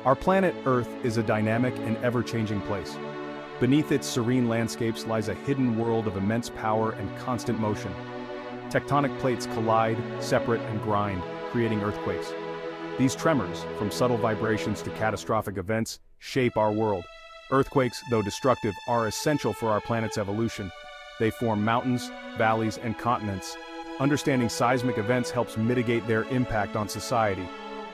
Our planet Earth is a dynamic and ever-changing place. Beneath its serene landscapes lies a hidden world of immense power and constant motion. Tectonic plates collide, separate, and grind, creating earthquakes. These tremors, from subtle vibrations to catastrophic events, shape our world. Earthquakes, though destructive, are essential for our planet's evolution. They form mountains, valleys, and continents. Understanding seismic events helps mitigate their impact on society.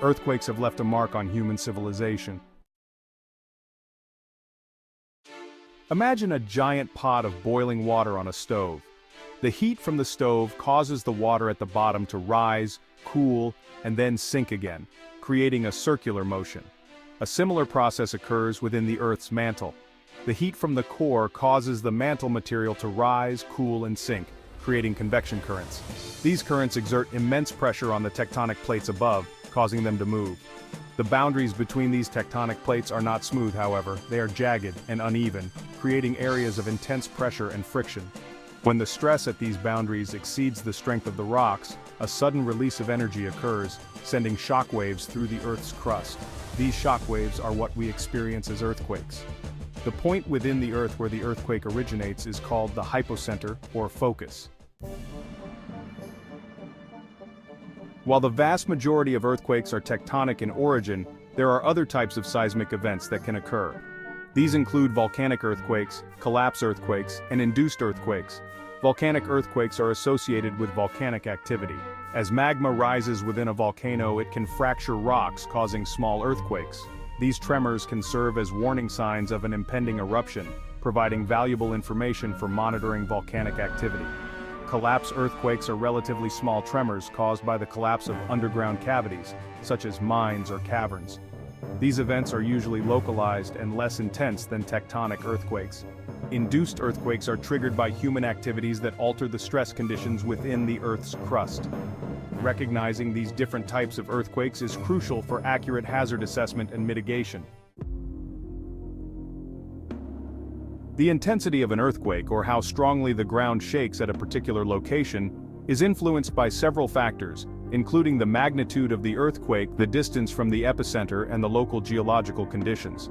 Earthquakes have left a mark on human civilization. Imagine a giant pot of boiling water on a stove. The heat from the stove causes the water at the bottom to rise, cool, and then sink again, creating a circular motion. A similar process occurs within the Earth's mantle. The heat from the core causes the mantle material to rise, cool, and sink, creating convection currents. These currents exert immense pressure on the tectonic plates above, causing them to move. The boundaries between these tectonic plates are not smooth, however. They are jagged and uneven, creating areas of intense pressure and friction. When the stress at these boundaries exceeds the strength of the rocks, a sudden release of energy occurs, sending shock waves through the Earth's crust. These shock waves are what we experience as earthquakes. The point within the Earth where the earthquake originates is called the hypocenter, or focus. While the vast majority of earthquakes are tectonic in origin, there are other types of seismic events that can occur. These include volcanic earthquakes, collapse earthquakes, and induced earthquakes. Volcanic earthquakes are associated with volcanic activity. As magma rises within a volcano, it can fracture rocks, causing small earthquakes. These tremors can serve as warning signs of an impending eruption, providing valuable information for monitoring volcanic activity. Collapse earthquakes are relatively small tremors caused by the collapse of underground cavities, such as mines or caverns. These events are usually localized and less intense than tectonic earthquakes. Induced earthquakes are triggered by human activities that alter the stress conditions within the Earth's crust. Recognizing these different types of earthquakes is crucial for accurate hazard assessment and mitigation. The intensity of an earthquake, or how strongly the ground shakes at a particular location, is influenced by several factors, including the magnitude of the earthquake, the distance from the epicenter, and the local geological conditions.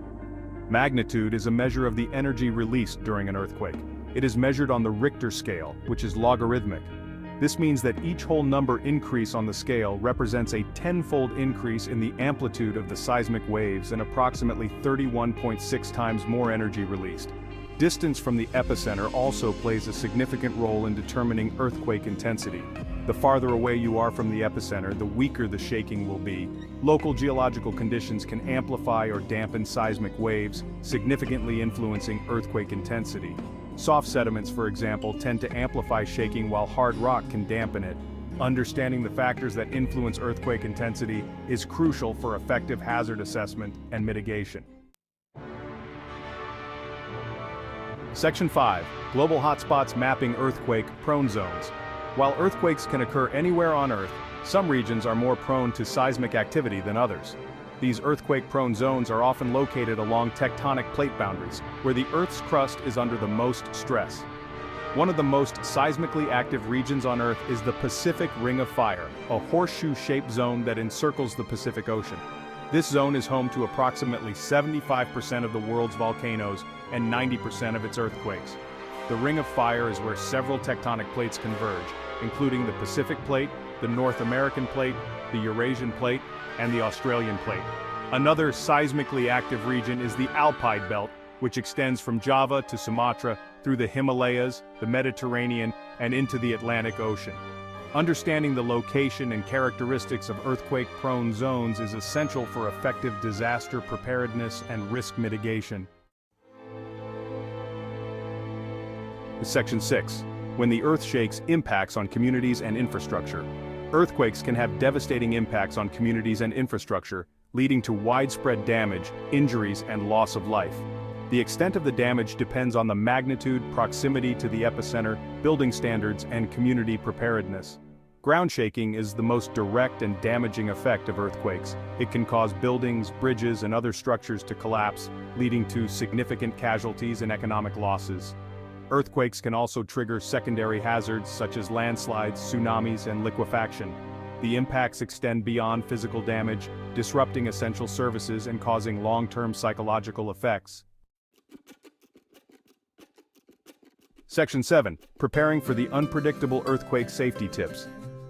Magnitude is a measure of the energy released during an earthquake. It is measured on the Richter scale, which is logarithmic. This means that each whole number increase on the scale represents a 10-fold increase in the amplitude of the seismic waves and approximately 31.6 times more energy released. Distance from the epicenter also plays a significant role in determining earthquake intensity. The farther away you are from the epicenter, the weaker the shaking will be. Local geological conditions can amplify or dampen seismic waves, significantly influencing earthquake intensity. Soft sediments, for example, tend to amplify shaking while hard rock can dampen it. Understanding the factors that influence earthquake intensity is crucial for effective hazard assessment and mitigation. Section 5. Global Hotspots Mapping Earthquake-Prone Zones. While earthquakes can occur anywhere on Earth, some regions are more prone to seismic activity than others. These earthquake-prone zones are often located along tectonic plate boundaries, where the Earth's crust is under the most stress. One of the most seismically active regions on Earth is the Pacific Ring of Fire, a horseshoe-shaped zone that encircles the Pacific Ocean. This zone is home to approximately 75% of the world's volcanoes and 90% of its earthquakes. The Ring of Fire is where several tectonic plates converge, including the Pacific Plate, the North American Plate, the Eurasian Plate, and the Australian Plate. Another seismically active region is the Alpide Belt, which extends from Java to Sumatra through the Himalayas, the Mediterranean, and into the Atlantic Ocean. Understanding the location and characteristics of earthquake-prone zones is essential for effective disaster preparedness and risk mitigation. Section 6. When the Earth shakes, impacts on communities and infrastructure. Earthquakes can have devastating impacts on communities and infrastructure, leading to widespread damage, injuries, and loss of life. The extent of the damage depends on the magnitude, proximity to the epicenter, building standards, and community preparedness. Ground shaking is the most direct and damaging effect of earthquakes. It can cause buildings, bridges, and other structures to collapse, leading to significant casualties and economic losses. Earthquakes can also trigger secondary hazards such as landslides, tsunamis, and liquefaction. The impacts extend beyond physical damage, disrupting essential services and causing long-term psychological effects. Section 7. Preparing for the unpredictable earthquake safety tips.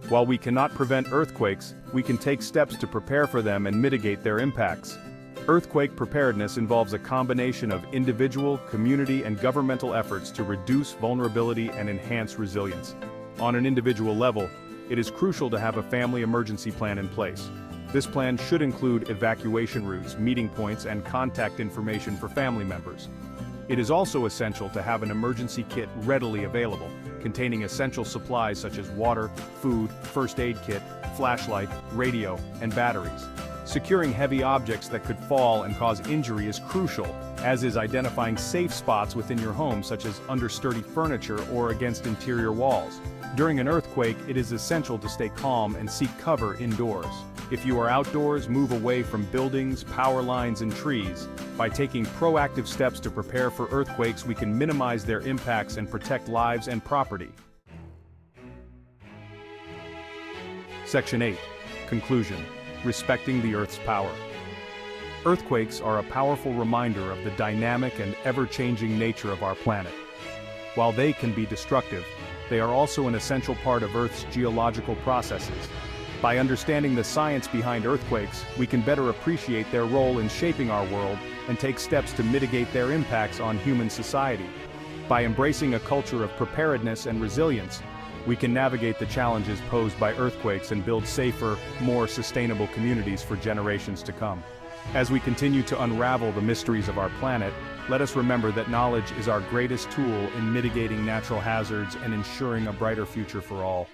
While we cannot prevent earthquakes, we can take steps to prepare for them and mitigate their impacts. Earthquake preparedness involves a combination of individual, community, and governmental efforts to reduce vulnerability and enhance resilience. On an individual level, it is crucial to have a family emergency plan in place. This plan should include evacuation routes, meeting points, and contact information for family members. It is also essential to have an emergency kit readily available, containing essential supplies such as water, food, first aid kit, flashlight, radio, and batteries. Securing heavy objects that could fall and cause injury is crucial, as is identifying safe spots within your home such as under sturdy furniture or against interior walls. During an earthquake, it is essential to stay calm and seek cover indoors. If you are outdoors, move away from buildings, power lines, and trees. By taking proactive steps to prepare for earthquakes, we can minimize their impacts and protect lives and property. Section 8. Conclusion. Respecting the Earth's power. Earthquakes are a powerful reminder of the dynamic and ever-changing nature of our planet. While they can be destructive, they are also an essential part of Earth's geological processes. By understanding the science behind earthquakes, we can better appreciate their role in shaping our world and take steps to mitigate their impacts on human society. By embracing a culture of preparedness and resilience, we can navigate the challenges posed by earthquakes and build safer, more sustainable communities for generations to come. As we continue to unravel the mysteries of our planet, let us remember that knowledge is our greatest tool in mitigating natural hazards and ensuring a brighter future for all.